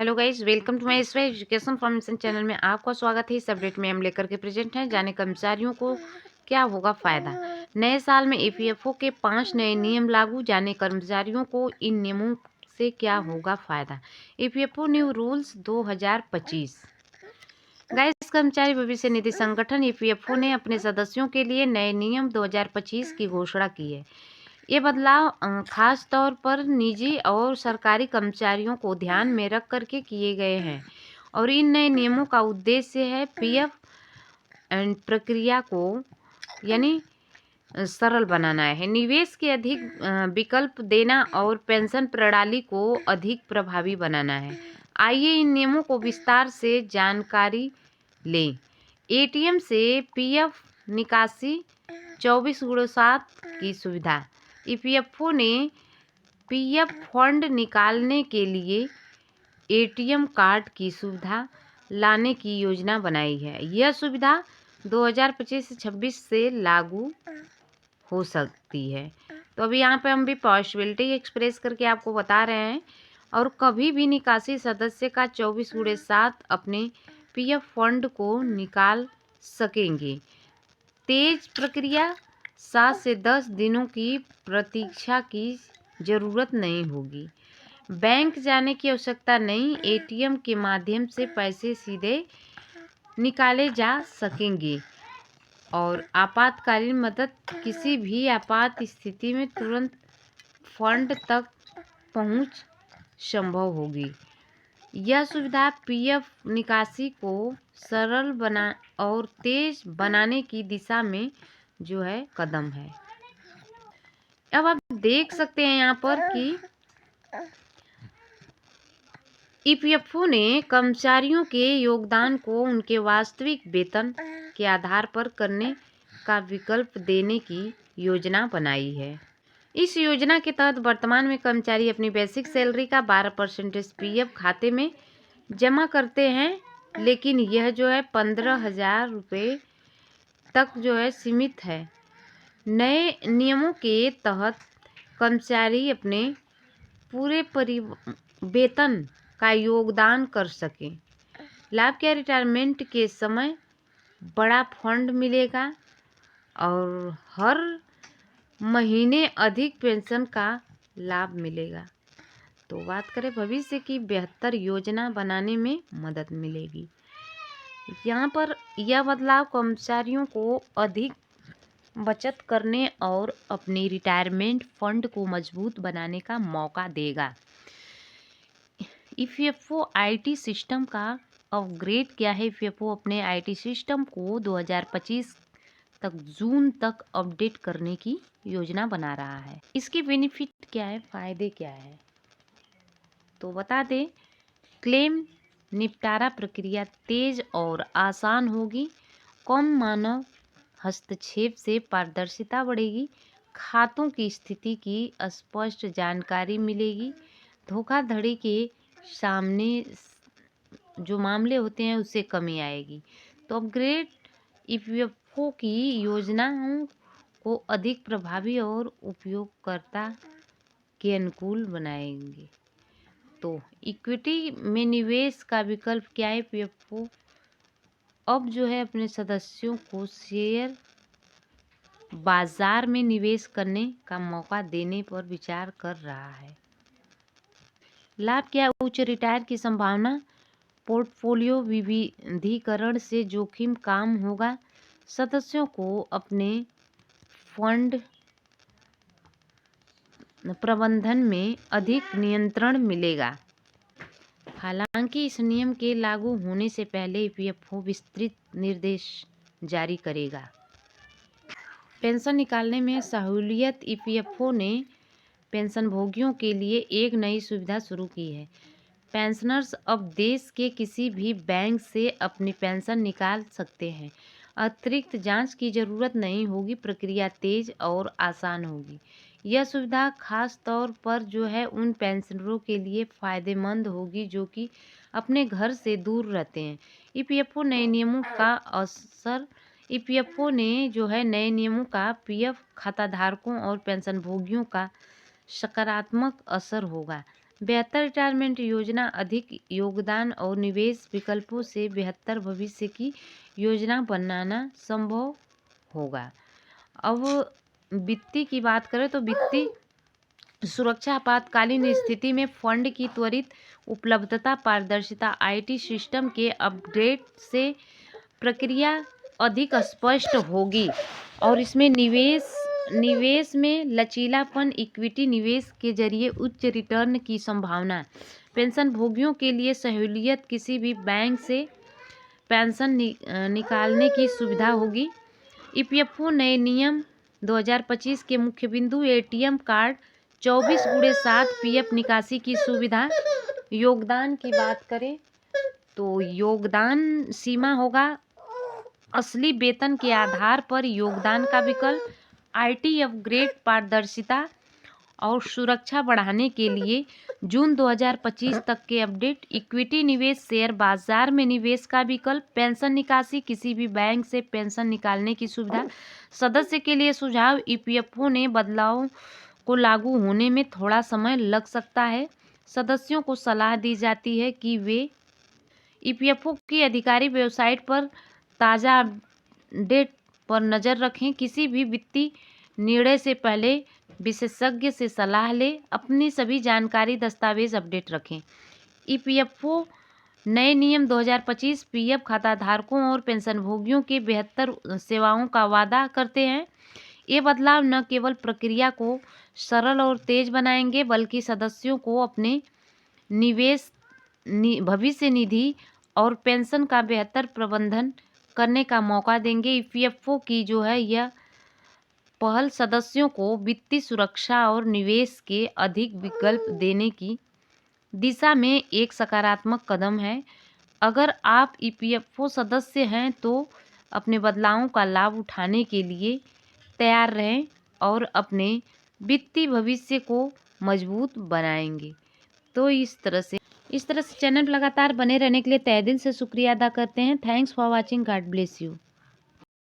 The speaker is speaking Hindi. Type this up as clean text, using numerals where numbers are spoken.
Hello guys, welcome to my education formation channel में आपका स्वागत है। इस अपडेट में हम लेकर के प्रेजेंट हैं। जाने कर्मचारियों को क्या होगा फायदा। नए साल में ईपीएफओ के 5 नए नियम लागू। जाने कर्मचारियों को इन नियमों से क्या होगा फायदा। EPFO new rules 2025। गाइस, कर्मचारी भविष्य निधि संगठन ईपीएफओ ने अपने सदस्यों के लिए नए नियम 2025 की घोषणा की है। ये बदलाव खास तौर पर निजी और सरकारी कर्मचारियों को ध्यान में रख करके किए गए हैं और इन नए नियमों का उद्देश्य है पीएफ एंड प्रक्रिया को यानी सरल बनाना है, निवेश के अधिक विकल्प देना और पेंशन प्रणाली को अधिक प्रभावी बनाना है। आइए इन नियमों को विस्तार से जानकारी लें। एटीएम से पीएफ निकासी 24/7 की सुविधा। ईपीएफओ ने पीएफ फंड निकालने के लिए एटीएम कार्ड की सुविधा लाने की योजना बनाई है। यह सुविधा 2025 से 26 से लागू हो सकती है। तो अभी यहाँ पे हम भी पॉसिबिलिटी एक्सप्रेस करके आपको बता रहे हैं। और कभी भी निकासी सदस्य का 24/7 अपने पीएफ फंड को निकाल सकेंगे। तेज प्रक्रिया, 7 से 10 दिनों की प्रतीक्षा की ज़रूरत नहीं होगी। बैंक जाने की आवश्यकता नहीं, एटीएम के माध्यम से पैसे सीधे निकाले जा सकेंगे। और आपातकालीन मदद, किसी भी आपात स्थिति में तुरंत फंड तक पहुंच संभव होगी। यह सुविधा पीएफ निकासी को सरल बना और तेज बनाने की दिशा में जो है कदम है। अब आप देख सकते हैं यहाँ पर कि ईपीएफओ ने कर्मचारियों के योगदान को उनके वास्तविक वेतन के आधार पर करने का विकल्प देने की योजना बनाई है। इस योजना के तहत वर्तमान में कर्मचारी अपनी बेसिक सैलरी का 12% पीएफ खाते में जमा करते हैं, लेकिन यह जो है 15,000 रुपये तक जो है सीमित है। नए नियमों के तहत कर्मचारी अपने पूरे वेतन का योगदान कर सकें। लाभ क्या, रिटायरमेंट के समय बड़ा फंड मिलेगा और हर महीने अधिक पेंशन का लाभ मिलेगा। तो बात करें भविष्य की बेहतर योजना बनाने में मदद मिलेगी। यहाँ पर यह बदलाव कर्मचारियों को अधिक बचत करने और अपनी रिटायरमेंट फंड को मजबूत बनाने का मौका देगा। ईपीएफओ आईटी सिस्टम का अपग्रेड क्या है। ईपीएफओ अपने आईटी सिस्टम को 2025 तक जून तक अपडेट करने की योजना बना रहा है। इसके बेनिफिट क्या है, फायदे क्या है, तो बता दें। क्लेम निपटारा प्रक्रिया तेज और आसान होगी। कम मानव हस्तक्षेप से पारदर्शिता बढ़ेगी। खातों की स्थिति की स्पष्ट जानकारी मिलेगी। धोखाधड़ी के सामने जो मामले होते हैं उससे कमी आएगी। तो अपग्रेड ईपीएफओ की योजनाओं को अधिक प्रभावी और उपयोगकर्ता के अनुकूल बनाएंगे। तो इक्विटी में निवेश का विकल्प क्या है। ईपीएफओ अब जो है अपने सदस्यों को शेयर बाजार में निवेश करने का मौका देने पर विचार कर रहा है। लाभ क्या, उच्च रिटायर की संभावना। पोर्टफोलियो विविधीकरण से जोखिम कम होगा। सदस्यों को अपने फंड प्रबंधन में अधिक नियंत्रण मिलेगा। हालांकि इस नियम के लागू होने से पहले ईपीएफओ विस्तृत निर्देश जारी करेगा। पेंशन निकालने में सहूलियत। ईपीएफओ ने पेंशनभोगियों के लिए एक नई सुविधा शुरू की है। पेंशनर्स अब देश के किसी भी बैंक से अपनी पेंशन निकाल सकते हैं। अतिरिक्त जांच की ज़रूरत नहीं होगी। प्रक्रिया तेज और आसान होगी। यह सुविधा खास तौर पर जो है उन पेंशनरों के लिए फ़ायदेमंद होगी जो कि अपने घर से दूर रहते हैं। ईपीएफओ नए नियमों का असर। ईपीएफओ ने जो है नए नियमों का पीएफ खाताधारकों और पेंशनभोगियों का सकारात्मक असर होगा। बेहतर रिटायरमेंट योजना अधिक योगदान और निवेश विकल्पों से बेहतर भविष्य की योजना बनाना संभव होगा। अब वित्तीय की बात करें तो वित्तीय सुरक्षा आपातकालीन स्थिति में फंड की त्वरित उपलब्धता, पारदर्शिता, आईटी सिस्टम के अपग्रेड से प्रक्रिया अधिक स्पष्ट होगी और इसमें निवेश में लचीलापन, इक्विटी निवेश के जरिए उच्च रिटर्न की संभावना, पेंशन भोगियों के लिए सहूलियत, किसी भी बैंक से पेंशन निकालने की सुविधा होगी। ईपीएफओ नए नियम 2025 के मुख्य बिंदु एटीएम कार्ड 24/7 पीएफ निकासी की सुविधा। योगदान की बात करें तो योगदान सीमा होगा असली वेतन के आधार पर योगदान का विकल्प, आईटी अपग्रेड, पारदर्शिता और सुरक्षा बढ़ाने के लिए जून 2025 तक के अपडेट, इक्विटी निवेश, शेयर बाजार में निवेश का विकल्प, पेंशन निकासी, किसी भी बैंक से पेंशन निकालने की सुविधा। सदस्य के लिए सुझाव, ईपीएफओ ने बदलाव को लागू होने में थोड़ा समय लग सकता है। सदस्यों को सलाह दी जाती है कि वे ईपीएफओ की आधिकारिक वेबसाइट पर ताज़ा अपडेट पर नज़र रखें। किसी भी वित्तीय निर्णय से पहले विशेषज्ञ से सलाह लें। अपनी सभी जानकारी, दस्तावेज अपडेट रखें। ईपीएफओ नए नियम 2025 पीएफ खाताधारकों और पेंशनभोगियों के बेहतर सेवाओं का वादा करते हैं। ये बदलाव न केवल प्रक्रिया को सरल और तेज बनाएंगे, बल्कि सदस्यों को अपने निवेश, भविष्य निधि और पेंशन का बेहतर प्रबंधन करने का मौका देंगे। ईपीएफओ की जो है यह पहल सदस्यों को वित्तीय सुरक्षा और निवेश के अधिक विकल्प देने की दिशा में एक सकारात्मक कदम है। अगर आप ईपीएफओ सदस्य हैं तो अपने बदलावों का लाभ उठाने के लिए तैयार रहें और अपने वित्तीय भविष्य को मजबूत बनाएंगे। तो इस तरह से चैनल पर लगातार बने रहने के लिए तहे दिल से शुक्रिया अदा करते हैं। Thanks for watching. God bless you.